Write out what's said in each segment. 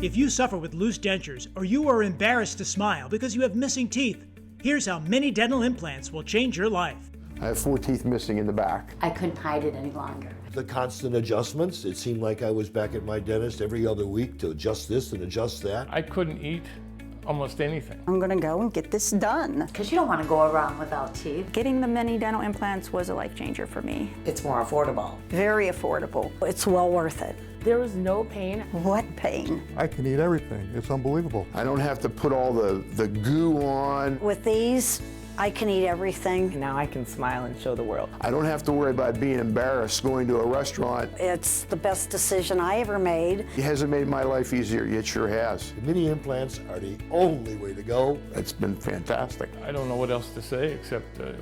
If you suffer with loose dentures or you are embarrassed to smile because you have missing teeth, here's how mini dental implants will change your life. I have 4 teeth missing in the back. I couldn't hide it any longer. The constant adjustments, it seemed like I was back at my dentist every other week to adjust this and adjust that. I couldn't eat almost anything. I'm gonna go and get this done. Because you don't want to go around without teeth. Getting the mini dental implants was a life changer for me. It's more affordable. Very affordable. It's well worth it. There was no pain. What pain? I can eat everything. It's unbelievable. I don't have to put all the goo on. With these, I can eat everything. Now I can smile and show the world. I don't have to worry about being embarrassed going to a restaurant. It's the best decision I ever made. It hasn't made my life easier. It sure has. The mini implants are the only way to go. It's been fantastic. I don't know what else to say except it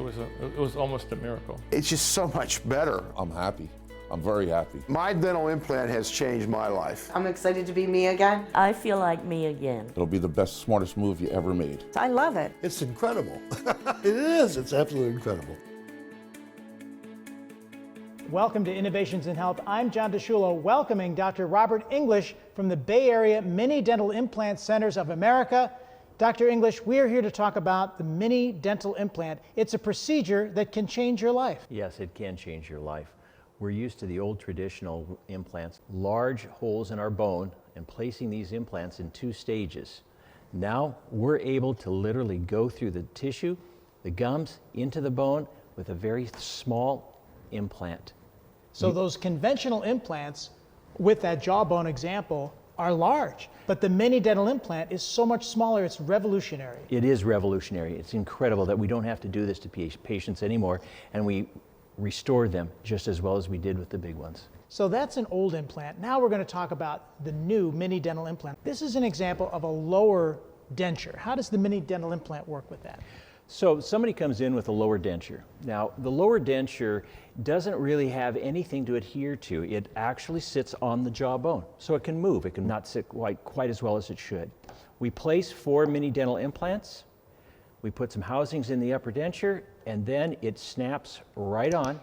was almost a miracle. It's just so much better. I'm happy. I'm very happy. My dental implant has changed my life. I'm excited to be me again. I feel like me again. It'll be the best, smartest move you ever made. I love it. It's incredible. It is. It's absolutely incredible. Welcome to Innovations in Health. I'm John DeSciullo, welcoming Dr. Robert English from the Bay Area Mini Dental Implant Centers of America. Dr. English, we are here to talk about the mini dental implant. It's a procedure that can change your life. Yes, it can change your life. We're used to the old traditional implants, large holes in our bone, and placing these implants in 2 stages. Now we're able to literally go through the tissue, the gums, into the bone with a very small implant. So those conventional implants, with that jawbone example, are large, but the mini dental implant is so much smaller, it's revolutionary. It is revolutionary. It's incredible that we don't have to do this to patients anymore, and we restore them just as well as we did with the big ones. So that's an old implant. Now we're going to talk about the new mini dental implant. This is an example of a lower denture. How does the mini dental implant work with that? So somebody comes in with a lower denture. Now the lower denture doesn't really have anything to adhere to. It actually sits on the jawbone, so it can move. It can not sit quite as well as it should. We place 4 mini dental implants. We put some housings in the upper denture, and then it snaps right on.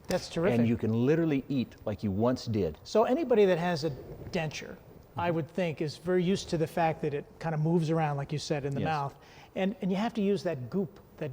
That's terrific. And you can literally eat like you once did. So anybody that has a denture, I would think, is very used to the fact that it kind of moves around, like you said, in the mouth. And you have to use that goop, that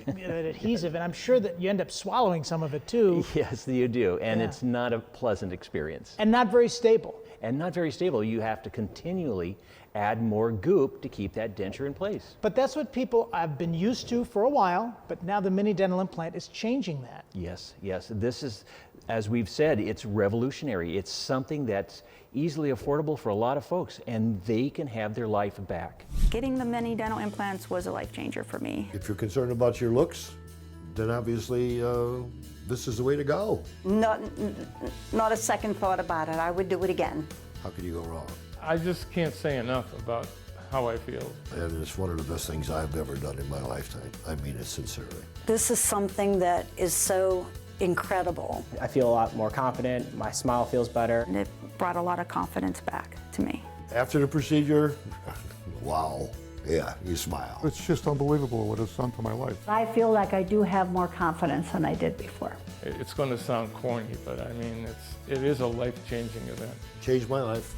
adhesive, and I'm sure that you end up swallowing some of it too. Yes, you do, and it's not a pleasant experience. And not very stable. And not very stable. You have to continually add more goop to keep that denture in place. But that's what people have been used to for a while, but now the mini dental implant is changing that. Yes, yes. This is, as we've said, it's revolutionary. It's something that's easily affordable for a lot of folks, and they can have their life back. Getting the mini dental implants was a life changer for me. If you're concerned about your looks, then obviously this is the way to go. Not a second thought about it. I would do it again. How could you go wrong? I just can't say enough about how I feel. And it's one of the best things I've ever done in my lifetime. I mean it sincerely. This is something that is so incredible. I feel a lot more confident. My smile feels better. And it brought a lot of confidence back to me. After the procedure, wow. Yeah, you smile. It's just unbelievable what it's done to my life. I feel like I do have more confidence than I did before. It's going to sound corny, but I mean, it is a life-changing event. Changed my life.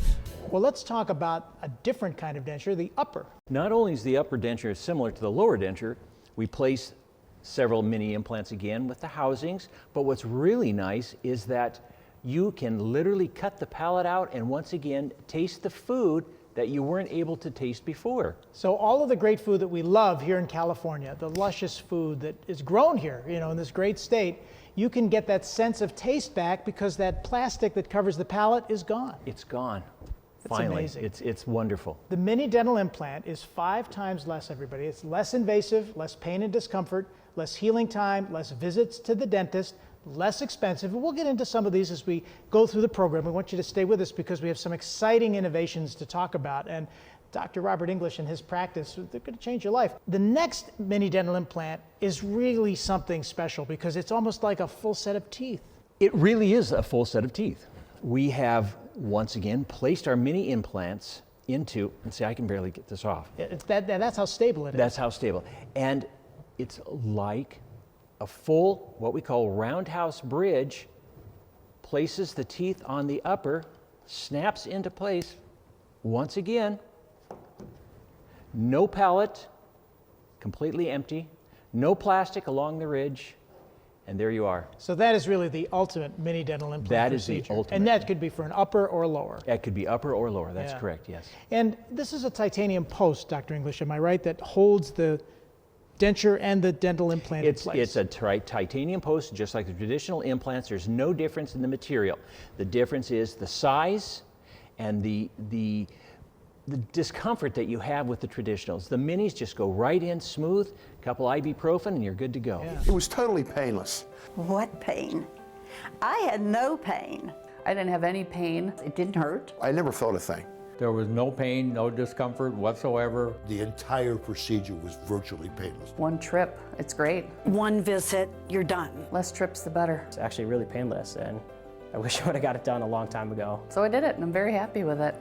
Well, let's talk about a different kind of denture, the upper. Not only is the upper denture similar to the lower denture, we place several mini implants again with the housings, but what's really nice is that you can literally cut the palate out and once again taste the food that you weren't able to taste before. So all of the great food that we love here in California, the luscious food that is grown here, in this great state, you can get that sense of taste back because that plastic that covers the palate is gone. It's gone. It's Finally, amazing. It's wonderful. The mini dental implant is 5 times less, everybody. It's less invasive, less pain and discomfort, less healing time, less visits to the dentist, less expensive. And we'll get into some of these as we go through the program. We want you to stay with us because we have some exciting innovations to talk about. And Dr. Robert English and his practice, they're going to change your life. The next mini dental implant is really something special because it's almost like a full set of teeth. It really is a full set of teeth. We have, once again, placed our mini implants into, and see, I can barely get this off. That's how stable it is. That's how stable. And it's like a full, what we call roundhouse bridge, places the teeth on the upper, snaps into place, Once again, no palate, completely empty, no plastic along the ridge, and there you are. So that is really the ultimate mini dental implant That is the procedure. ultimate. And that could be for an upper or lower. That could be upper or lower, that's Yeah. correct, yes. And this is a titanium post, Dr. English, am I right, that holds the denture and the dental implant in place? It's a titanium post, just like the traditional implants. There's no difference in the material. The difference is the size and the discomfort that you have with the traditionals. The minis just go right in smooth, a couple ibuprofen, and you're good to go. Yeah. It was totally painless. What pain? I had no pain. I didn't have any pain. It didn't hurt. I never felt a thing. There was no pain, no discomfort whatsoever. The entire procedure was virtually painless. One trip, it's great. One visit, you're done. Less trips, the better. It's actually really painless, and I wish I would have got it done a long time ago. So I did it, and I'm very happy with it.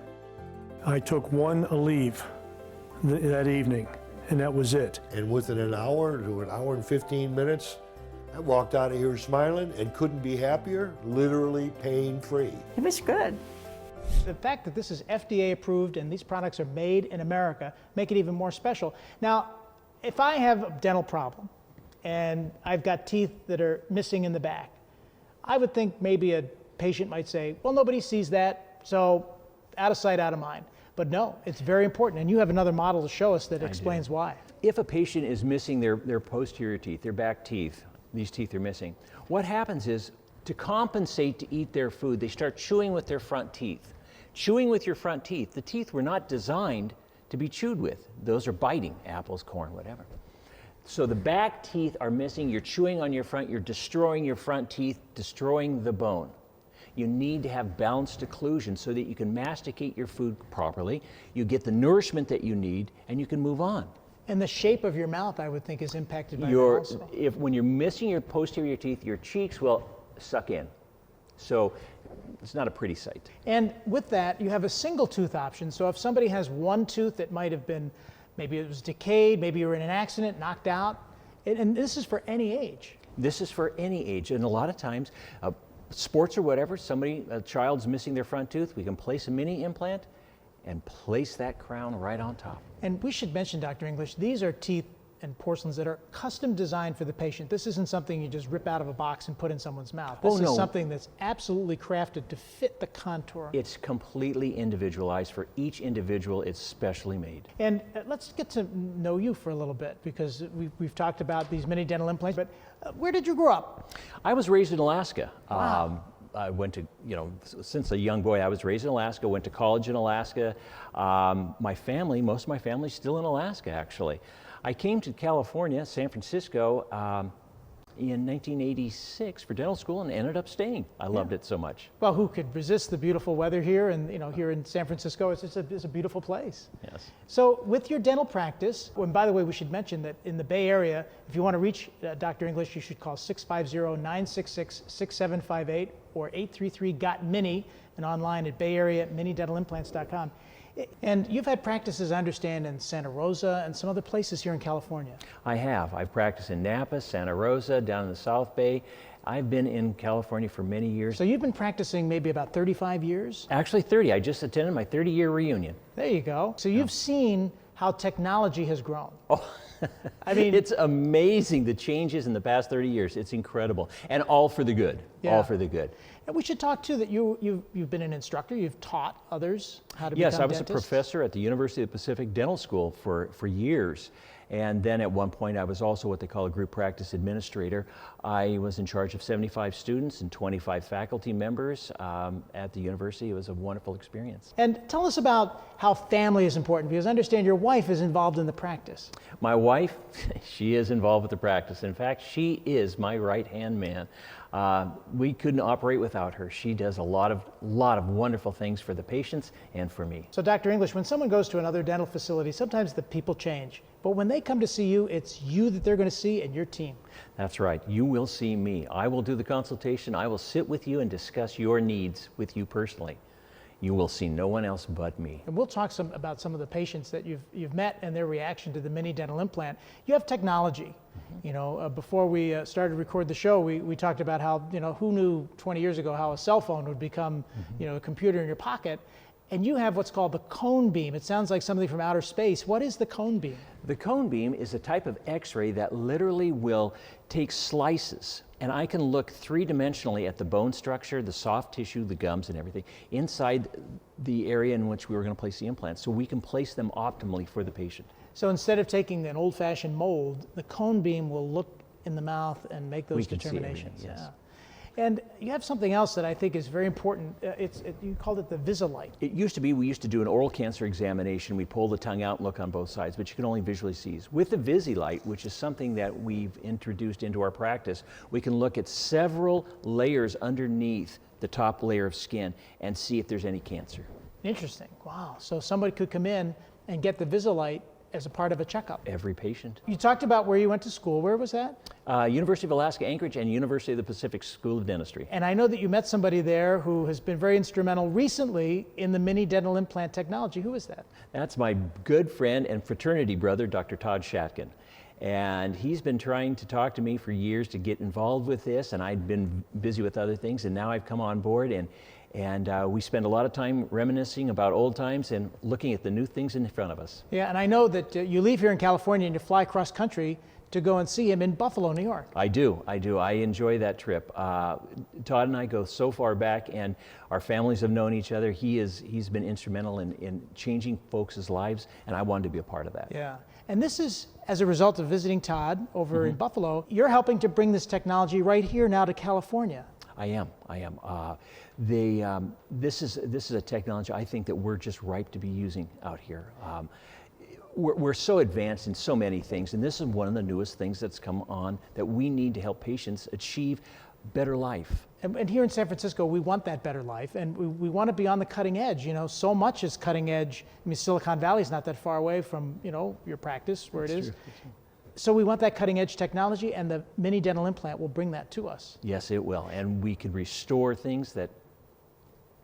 I took one Aleve that evening, and that was it. And within an hour to an hour and 15 minutes, I walked out of here smiling and couldn't be happier, literally pain-free. It was good. The fact that this is FDA approved and these products are made in America make it even more special. Now, if I have a dental problem and I've got teeth that are missing in the back, I would think maybe a patient might say, well, nobody sees that, so out of sight, out of mind. But no, it's very important, and you have another model to show us that explains why. If a patient is missing their posterior teeth, their back teeth, these teeth are missing, what happens is, to compensate to eat their food, they start chewing with their front teeth. Chewing with your front teeth, the teeth were not designed to be chewed with. Those are biting, apples, corn, whatever. So the back teeth are missing, you're chewing on your front, you're destroying your front teeth, destroying the bone. You need to have balanced occlusion so that you can masticate your food properly, you get the nourishment that you need, and you can move on. And the shape of your mouth, I would think, is impacted by that also. When you're missing your posterior teeth, your cheeks will suck in. So it's not a pretty sight. And with that, you have a single tooth option. So if somebody has one tooth that might have been, maybe it was decayed, maybe you were in an accident, knocked out, and this is for any age. This is for any age, and a lot of times, sports or whatever, a child's missing their front tooth, we can place a mini implant and place that crown right on top. And we should mention, Dr. English, these are teeth and porcelains that are custom designed for the patient. This isn't something you just rip out of a box and put in someone's mouth. This is something that's absolutely crafted to fit the contour. It's completely individualized. For each individual, it's specially made. And let's get to know you for a little bit, because we've talked about these mini dental implants, but where did you grow up? I was raised in Alaska. Wow. I went to, since a young boy, I was raised in Alaska, went to college in Alaska. Most of my family's still in Alaska, actually. I came to California, San Francisco, in 1986 for dental school and ended up staying. I loved it so much. Well, who could resist the beautiful weather here? And here in San Francisco, it's a beautiful place. Yes. So with your dental practice, and by the way, we should mention that in the Bay Area, if you want to reach Dr. English, you should call 650-966-6758 or 833-GOT-MINI and online at bayareaminidentalimplants.com. And you've had practices, I understand, in Santa Rosa and some other places here in California. I have. I've practiced in Napa, Santa Rosa, down in the South Bay. I've been in California for many years. So you've been practicing maybe about 35 years? Actually 30. I just attended my 30-year reunion. There you go. So you've seen how technology has grown. Oh, I mean, it's amazing the changes in the past 30 years. It's incredible. And all for the good. Yeah. All for the good. And we should talk too that you've been an instructor, you've taught others how to become Yes, I was dentists. a professor at the University of the Pacific Dental School for years. And then at one point I was also what they call a group practice administrator. I was in charge of 75 students and 25 faculty members at the university. It was a wonderful experience. And tell us about how family is important, because I understand your wife is involved in the practice. My wife, she is involved with the practice. In fact, she is my right-hand man. We couldn't operate without her. She does a lot of wonderful things for the patients and for me. So Dr. English, when someone goes to another dental facility, sometimes the people change. But when they come to see you, it's you that they're going to see and your team. That's right. You will see me. I will do the consultation. I will sit with you and discuss your needs with you personally. You will see no one else but me. And we'll talk about some of the patients that you've met and their reaction to the mini dental implant. You have technology. Mm-hmm. Before we started to record the show, we talked about how, who knew 20 years ago how a cell phone would become, a computer in your pocket. And you have what's called the cone beam. It sounds like something from outer space. What is the cone beam? The cone beam is a type of X-ray that literally will take slices, and I can look three-dimensionally at the bone structure, the soft tissue, the gums and everything, inside the area in which we were going to place the implants, so we can place them optimally for the patient. So instead of taking an old-fashioned mold, the cone beam will look in the mouth and make those We can see determinations. everything, yes. Yeah. And you have something else that I think is very important. You called it the Visalite. It used to be, we used to do an oral cancer examination. We'd pull the tongue out and look on both sides, but you can only visually see. With the Visalite, which is something that we've introduced into our practice, we can look at several layers underneath the top layer of skin and see if there's any cancer. Interesting. Wow. So somebody could come in and get the Visalite as a part of a checkup. Every patient. You talked about where you went to school. Where was that? University of Alaska Anchorage and University of the Pacific School of Dentistry. And I know that you met somebody there who has been very instrumental recently in the mini dental implant technology. Who is that? That's my good friend and fraternity brother, Dr. Todd Shatkin. And he's been trying to talk to me for years to get involved with this, and I'd been busy with other things, and now I've come on board, and we spend a lot of time reminiscing about old times and looking at the new things in front of us. Yeah, and I know that you leave here in California and you fly cross country to go and see him in Buffalo, New York. I do. I enjoy that trip. Todd and I go so far back, and our families have known each other. He's been instrumental in changing folks' lives, and I wanted to be a part of that. Yeah, and this is as a result of visiting Todd over in Buffalo. You're helping to bring this technology right here now to California. I am. This is a technology I think that we're just ripe to be using out here. We're so advanced in so many things, and this is one of the newest things that's come on that we need to help patients achieve better life. And here in San Francisco, we want that better life, and we want to be on the cutting edge. You know, so much is cutting edge. I mean, Silicon Valley is not that far away from, you know, your practice where it is. True. So we want that cutting edge technology, and the mini dental implant will bring that to us. Yes, it will, and we can restore things that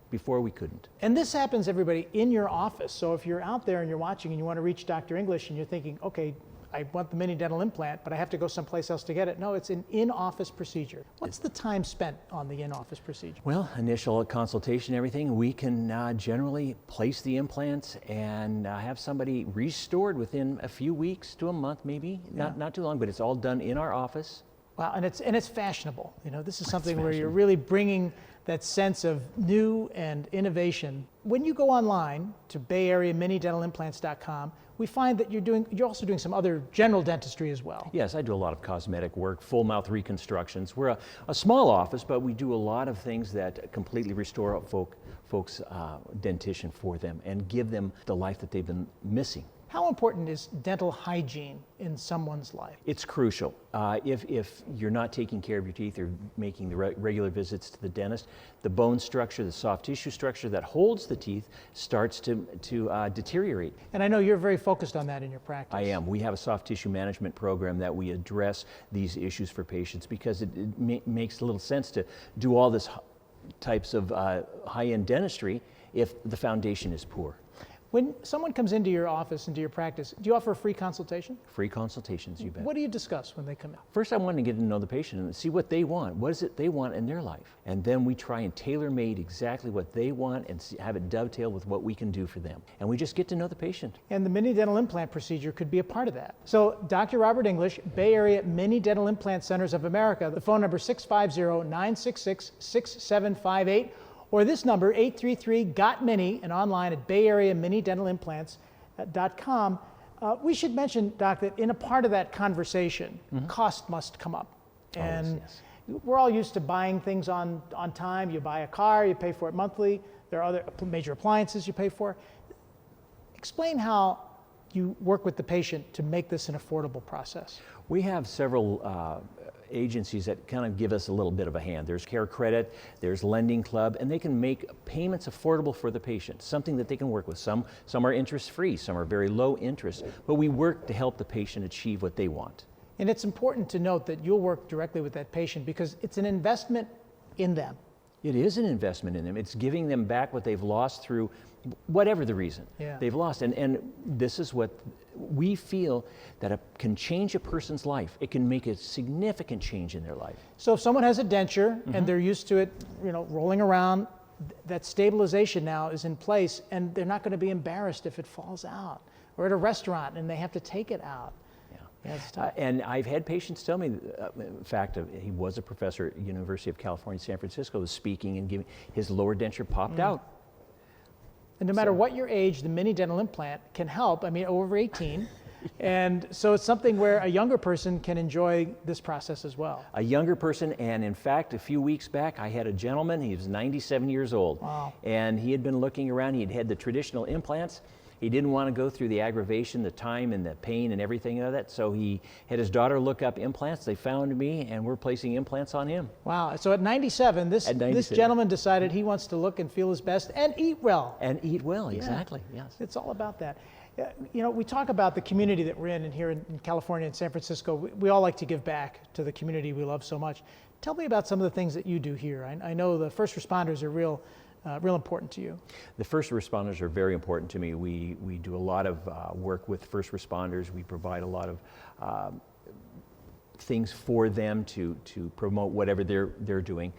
before we couldn't. And this happens, everybody, in your office. So if you're out there and you're watching and you want to reach Dr. English and you're thinking, okay, I want the mini dental implant, but I have to go someplace else to get it. No, it's an in-office procedure. What's the time spent on the in-office procedure? Well, initial consultation, everything, we can generally place the implants and have somebody restored within a few weeks to a month, maybe. Yeah. Not too long, but it's all done in our office. Wow, and it's fashionable. You know, this is something where you're really bringing that sense of new and innovation. When you go online to BayAreaMiniDentalImplants.com, we find that you're also doing some other general dentistry as well. Yes, I do a lot of cosmetic work, full mouth reconstructions. We're a small office, but we do a lot of things that completely restore folks' dentition for them and give them the life that they've been missing. How important is dental hygiene in someone's life? It's crucial. If you're not taking care of your teeth or making the regular visits to the dentist, the bone structure, the soft tissue structure that holds the teeth starts to deteriorate. And I know you're very focused on that in your practice. I am. We have a soft tissue management program that we address these issues for patients because it makes little sense to do all this types of high-end dentistry if the foundation is poor. When someone comes into your office, into your practice, do you offer a free consultation? Free consultations, you bet. What do you discuss when they come in? First, I want to get to know the patient and see what they want. What is it they want in their life? And then we try and tailor-made exactly what they want and have it dovetail with what we can do for them. And we just get to know the patient. And the mini dental implant procedure could be a part of that. So Dr. Robert English, Bay Area Mini Dental Implant Centers of America, the phone number 650-966-6758. Or this number, 833-GOT-MINI, and online at BayAreaMiniDentalImplants.com. We should mention, Doc, that in a part of that conversation, cost must come up. And yes. We're all used to buying things on time. You buy a car, you pay for it monthly. There are other major appliances you pay for. Explain how you work with the patient to make this an affordable process. We have several agencies that kind of give us a little bit of a hand. There's Care Credit, there's Lending Club, and they can make payments affordable for the patient, something that they can work with. Some are interest-free, some are very low interest, but we work to help the patient achieve what they want. And it's important to note that you'll work directly with that patient because it's an investment in them. It is an investment in them. It's giving them back what they've lost through whatever the reason they've lost. And this is what we feel that it can change a person's life. It can make a significant change in their life. So if someone has a denture and they're used to it, you know, rolling around that stabilization now is in place, and they're not going to be embarrassed if it falls out, or at a restaurant and they have to take it out. Yeah, it's tough. And I've had patients tell me, in fact, he was a professor at University of California, San Francisco, was speaking and giving, his lower denture popped out. And no matter what your age, the mini dental implant can help. I mean, over 18. And so it's something where a younger person can enjoy this process as well. A younger person, and in fact, a few weeks back, I had a gentleman, he was 97 years old. Wow. And he had been looking around, he'd had the traditional implants. He didn't want to go through the aggravation, the time, and the pain and everything of that. So he had his daughter look up implants. They found me, and we're placing implants on him. Wow. So at 97, this gentleman decided he wants to look and feel his best and eat well. And eat well, exactly, yes. It's all about that. You know, we talk about the community that we're in, and here in California and San Francisco, we all like to give back to the community we love so much. Tell me about some of the things that you do here. I know the first responders are real important to you. The first responders are very important to me. We do a lot of work with first responders. We provide a lot of things for them to promote whatever they're doing.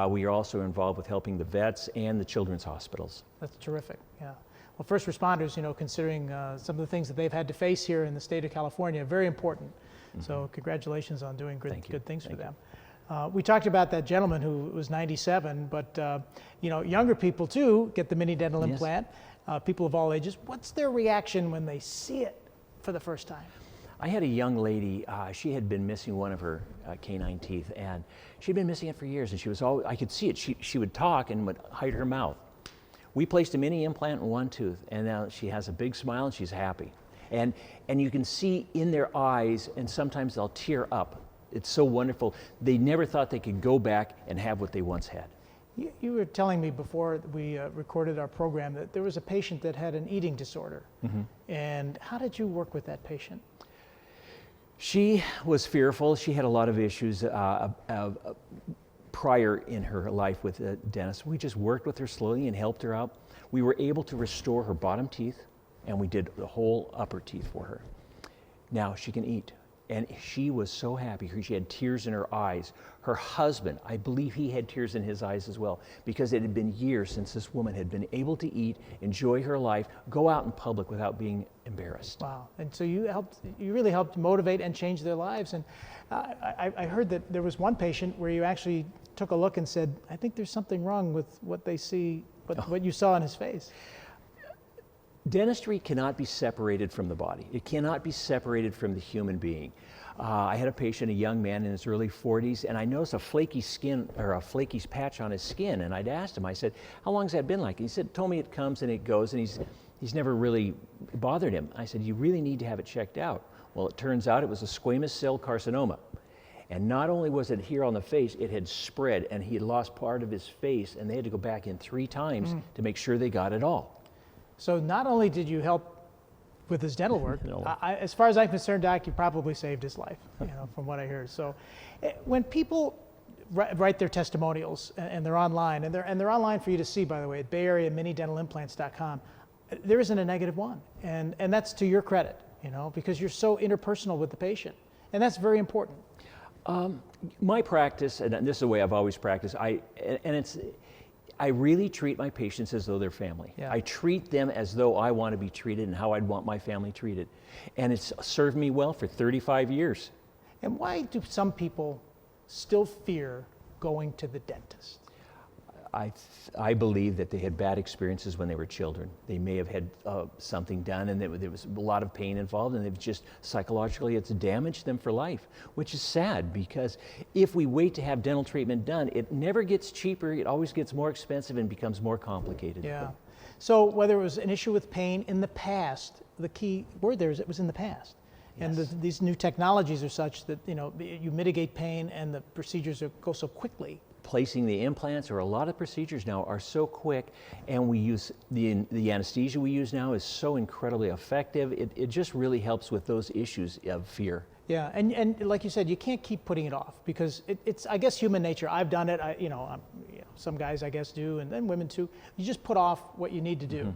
We are also involved with helping the vets and the children's hospitals. That's terrific, yeah. Well, first responders, you know, considering some of the things that they've had to face here in the state of California, very important. Mm-hmm. So congratulations on doing good things for them. We talked about that gentleman who was 97, but you know, younger people too get the mini dental implant, people of all ages. What's their reaction when they see it for the first time? I had a young lady, she had been missing one of her canine teeth, and she'd been missing it for years, and she was always, I could see it, she would talk and would hide her mouth. We placed a mini implant in one tooth, and now she has a big smile and she's happy. And you can see in their eyes, and sometimes they'll tear up. It's so wonderful. They never thought they could go back and have what they once had. You were telling me before we recorded our program that there was a patient that had an eating disorder. Mm-hmm. And how did you work with that patient? She was fearful. She had a lot of issues prior in her life with a dentist. We just worked with her slowly and helped her out. We were able to restore her bottom teeth, and we did the whole upper teeth for her. Now she can eat. And she was so happy. She had tears in her eyes. Her husband, I believe he had tears in his eyes as well, because it had been years since this woman had been able to eat, enjoy her life, go out in public without being embarrassed. Wow. And so you really helped motivate and change their lives. And I heard that there was one patient where you actually took a look and said, I think there's something wrong with what they see, what you saw in his face. Dentistry cannot be separated from the body. It cannot be separated from the human being. I had a patient, a young man in his early 40s, and I noticed a flaky skin, or a flaky patch on his skin, and I'd asked him, I said, how long has that been like? And he told me it comes and it goes, and he's never really bothered him. I said, you really need to have it checked out. Well, it turns out it was a squamous cell carcinoma. And not only was it here on the face, it had spread, and he had lost part of his face, and they had to go back in 3 times to make sure they got it all. So not only did you help with his dental work, as far as I'm concerned, Doc, you probably saved his life, you know, from what I heard. So when people write their testimonials, and they're online, and they're online for you to see, by the way, at BayAreaMiniDentalImplants.com, there isn't a negative one. And that's to your credit, you know, because you're so interpersonal with the patient. And that's very important. My practice, and this is the way I've always practiced, I really treat my patients as though they're family. Yeah. I treat them as though I want to be treated and how I'd want my family treated. And it's served me well for 35 years. And why do some people still fear going to the dentist? I believe that they had bad experiences when they were children. They may have had something done, and there was a lot of pain involved, and they've just psychologically it's damaged them for life, which is sad, because if we wait to have dental treatment done, it never gets cheaper. It always gets more expensive and becomes more complicated. Yeah. So whether it was an issue with pain in the past, the key word there is it was in the past. Yes. And these new technologies are such that, you know, you mitigate pain and the procedures go so quickly. Placing the implants, or a lot of procedures now, are so quick, and we use the anesthesia we use now is so incredibly effective. It just really helps with those issues of fear. Yeah, and like you said, you can't keep putting it off, because it's I guess human nature. I've done it. Some guys I guess do, and then women too. You just put off what you need to do,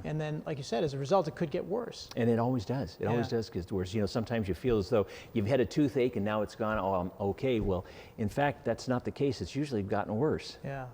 and then, like you said, as a result, it could get worse. And it always does. It always does get worse. You know, sometimes you feel as though you've had a toothache and now it's gone. Oh, I'm okay. Well, in fact, that's not the case. It's usually gotten worse. Yeah.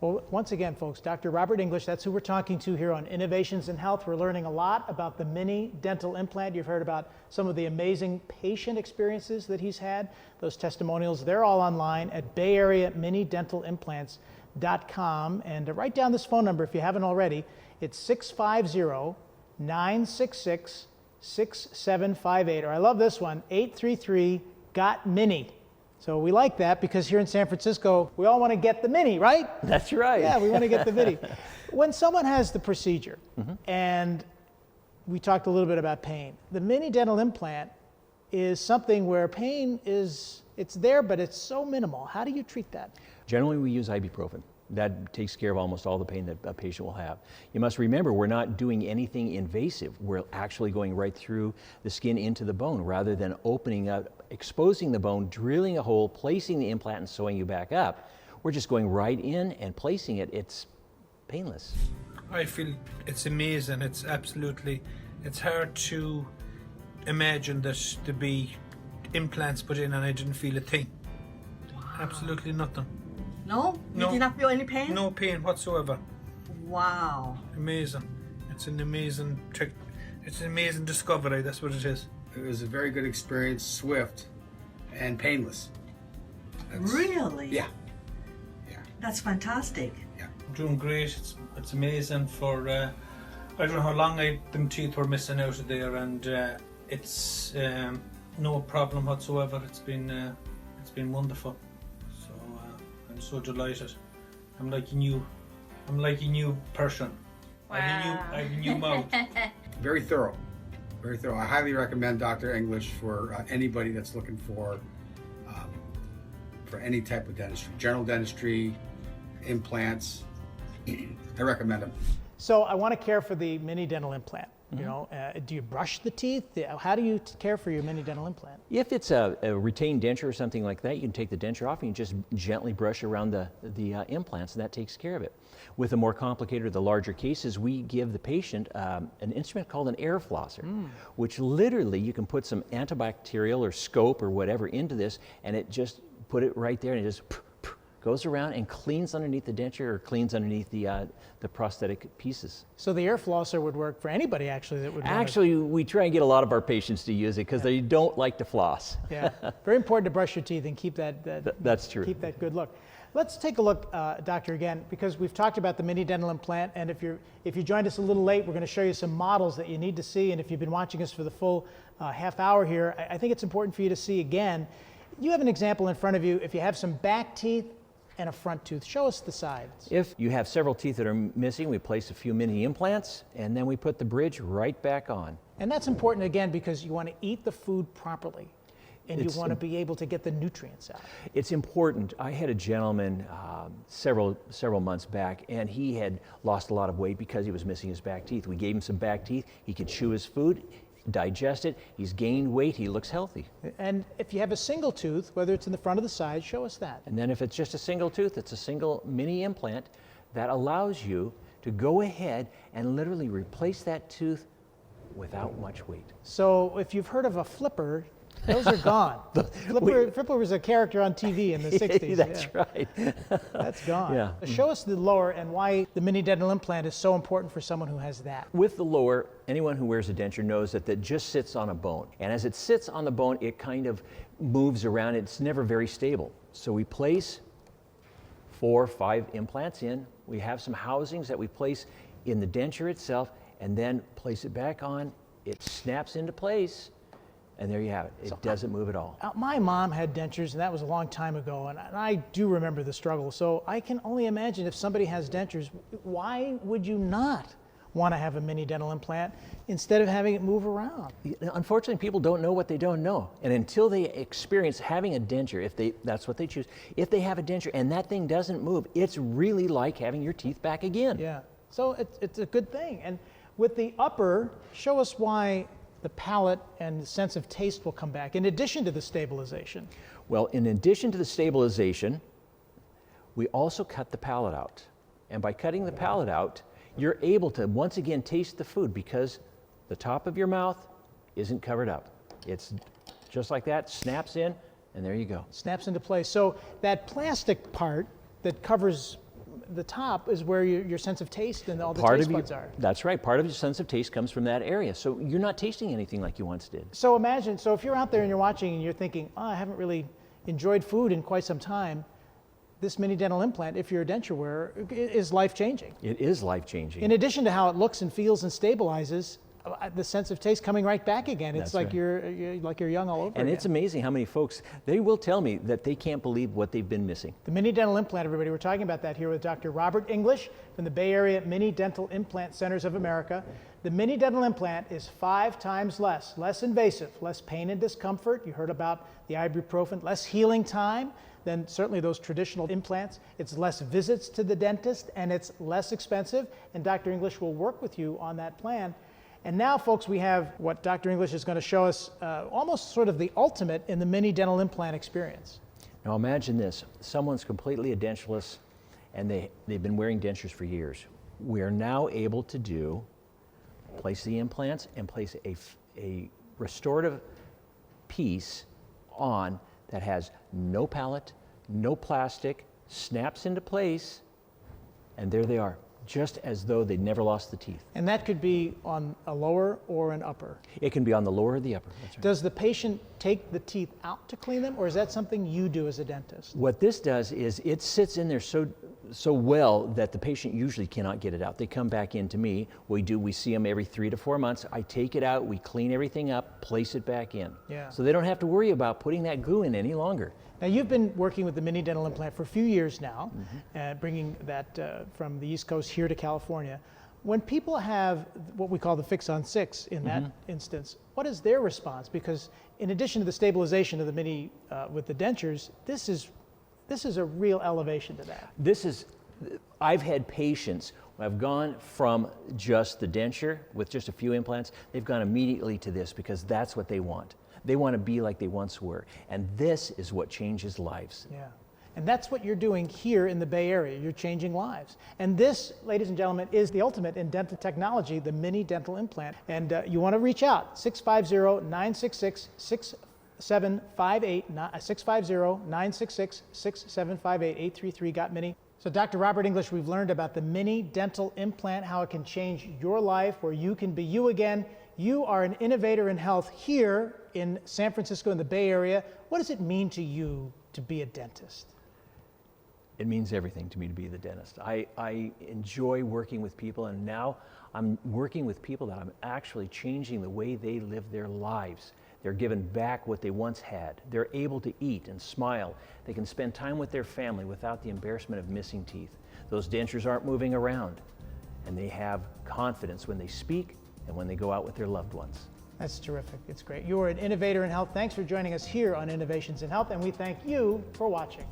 Well, once again, folks, Dr. Robert English, that's who we're talking to here on Innovations in Health. We're learning a lot about the mini dental implant. You've heard about some of the amazing patient experiences that he's had. Those testimonials, they're all online at BayAreaMiniDentalImplants.com. And write down this phone number if you haven't already. It's 650-966-6758. Or I love this one, 833-GOT-MINI. So we like that because here in San Francisco, we all want to get the mini, right? That's right. Yeah, we want to get the mini. When someone has the procedure, and we talked a little bit about pain, the mini dental implant is something where pain is, it's there, but it's so minimal. How do you treat that? Generally, we use ibuprofen. That takes care of almost all the pain that a patient will have. You must remember, we're not doing anything invasive. We're actually going right through the skin into the bone rather than opening up, exposing the bone, drilling a hole, placing the implant and sewing you back up. We're just going right in and placing it. It's painless. I feel it's amazing. It's hard to imagine that to be implants put in and I didn't feel a thing. Absolutely nothing. No? You did not feel any pain? No pain whatsoever. Wow. Amazing. It's an amazing trick. It's an amazing discovery. That's what it is. It was a very good experience, swift and painless. Really? Yeah. That's fantastic. I'm doing great. It's amazing for, I don't know how long them teeth were missing out of there, and it's no problem whatsoever. It's been wonderful. So I'm so delighted. I'm like a new person. Wow. I have a new mouth. Very thorough. Very thorough. I highly recommend Dr. English for anybody that's looking for any type of dentistry, general dentistry, implants. I recommend them. So I want to care for the mini dental implant. You know, do you brush the teeth? How do you care for your mini dental implant? If it's a retained denture or something like that, you can take the denture off and you just gently brush around the implants, and that takes care of it. With the more complicated or the larger cases, we give the patient an instrument called an air flosser, which literally you can put some antibacterial or scope or whatever into this, and it just put it right there, and it just goes around and cleans underneath the denture or cleans underneath the prosthetic pieces. So the air flosser would work for anybody actually that would want Actually, we try and get a lot of our patients to use it because they don't like to floss. Yeah, very important to brush your teeth and keep that that's true. Keep that good look. Let's take a look, Doctor, again, because we've talked about the mini dental implant, and if you joined us a little late, we're going to show you some models that you need to see, and if you've been watching us for the full half hour here, I think it's important for you to see again. You have an example in front of you. If you have some back teeth and a front tooth, show us the sides. If you have several teeth that are missing, we place a few mini implants, and then we put the bridge right back on. And that's important, again, because you want to eat the food properly, and you want to be able to get the nutrients out. It's important. I had a gentleman several months back, and he had lost a lot of weight because he was missing his back teeth. We gave him some back teeth. He could chew his food, digest it. He's gained weight. He looks healthy. And if you have a single tooth, whether it's in the front or the side, show us that. And then if it's just a single tooth, it's a single mini implant that allows you to go ahead and literally replace that tooth without much weight. So if you've heard of a flipper, those are gone. Flipper was a character on TV in the 60s. That's right. That's gone. Yeah. Show us the lower and why the mini dental implant is so important for someone who has that. With the lower, anyone who wears a denture knows that that just sits on a bone. And as it sits on the bone, it kind of moves around. It's never very stable. So we place 4 or 5 implants in. We have some housings that we place in the denture itself and then place it back on. It snaps into place. And there you have it. It doesn't move at all. My mom had dentures, and that was a long time ago, and I do remember the struggle. So I can only imagine if somebody has dentures, why would you not want to have a mini dental implant instead of having it move around? Unfortunately, people don't know what they don't know. And until they experience having a denture, that's what they choose, if they have a denture and that thing doesn't move, it's really like having your teeth back again. Yeah, so it's a good thing. And with the upper, show us why the palate and the sense of taste will come back, in addition to the stabilization. Well, in addition to the stabilization, we also cut the palate out. And by cutting the palate out, you're able to once again taste the food because the top of your mouth isn't covered up. It's just like that, snaps in, and there you go. Snaps into place. So that plastic part that covers the top is where your sense of taste and all the Part taste of buds are. That's right. Part of your sense of taste comes from that area. So you're not tasting anything like you once did. So imagine, so if you're out there and you're watching and you're thinking, oh, I haven't really enjoyed food in quite some time, this mini dental implant, if you're a denture wearer, is life-changing. It is life-changing. In addition to how it looks and feels and stabilizes, the sense of taste coming right back again. It's That's like right. you're young all over And again. it's amazing how many folks, they will tell me that they can't believe what they've been missing. The mini dental implant, everybody, we're talking about that here with Dr. Robert English from the Bay Area Mini Dental Implant Centers of America. The mini dental implant is 5 times less invasive, less pain and discomfort. You heard about the ibuprofen, less healing time than certainly those traditional implants. It's less visits to the dentist, and it's less expensive, and Dr. English will work with you on that plan. And now, folks, we have what Dr. English is going to show us, almost sort of the ultimate in the mini dental implant experience. Now imagine this, someone's completely edentulous and they've been wearing dentures for years. We're now able to place the implants and place a restorative piece on that has no palate, no plastic, snaps into place, and there they are, just as though they'd never lost the teeth. And that could be on a lower or an upper. It can be on the lower or the upper. That's right. Does the patient take the teeth out to clean them, or is that something you do as a dentist? What this does is it sits in there so well that the patient usually cannot get it out. They come back in to me. We see them every 3 to 4 months. I take it out, we clean everything up, place it back in. Yeah. So they don't have to worry about putting that glue in any longer. Now, you've been working with the mini dental implant for a few years now, bringing that from the East Coast here to California. When people have what we call the fix-on-6 in that instance, what is their response? Because in addition to the stabilization of the mini with the dentures, this is a real elevation to that. I've had patients who have gone from just the denture with just a few implants, they've gone immediately to this because that's what they want. They want to be like they once were. And this is what changes lives. Yeah. And that's what you're doing here in the Bay Area. You're changing lives. And this, ladies and gentlemen, is the ultimate in dental technology, the mini dental implant. And you want to reach out, 650-966-6758, 650-966-6758, 833-GOT-MINI. So Dr. Robert English, we've learned about the mini dental implant, how it can change your life, where you can be you again. You are an innovator in health here in San Francisco in the Bay Area. What does it mean to you to be a dentist? It means everything to me to be the dentist. I enjoy working with people, and now I'm working with people that I'm actually changing the way they live their lives. They're given back what they once had. They're able to eat and smile. They can spend time with their family without the embarrassment of missing teeth. Those dentures aren't moving around, and they have confidence when they speak and when they go out with their loved ones. That's terrific. It's great. You are an innovator in health. Thanks for joining us here on Innovations in Health, and we thank you for watching.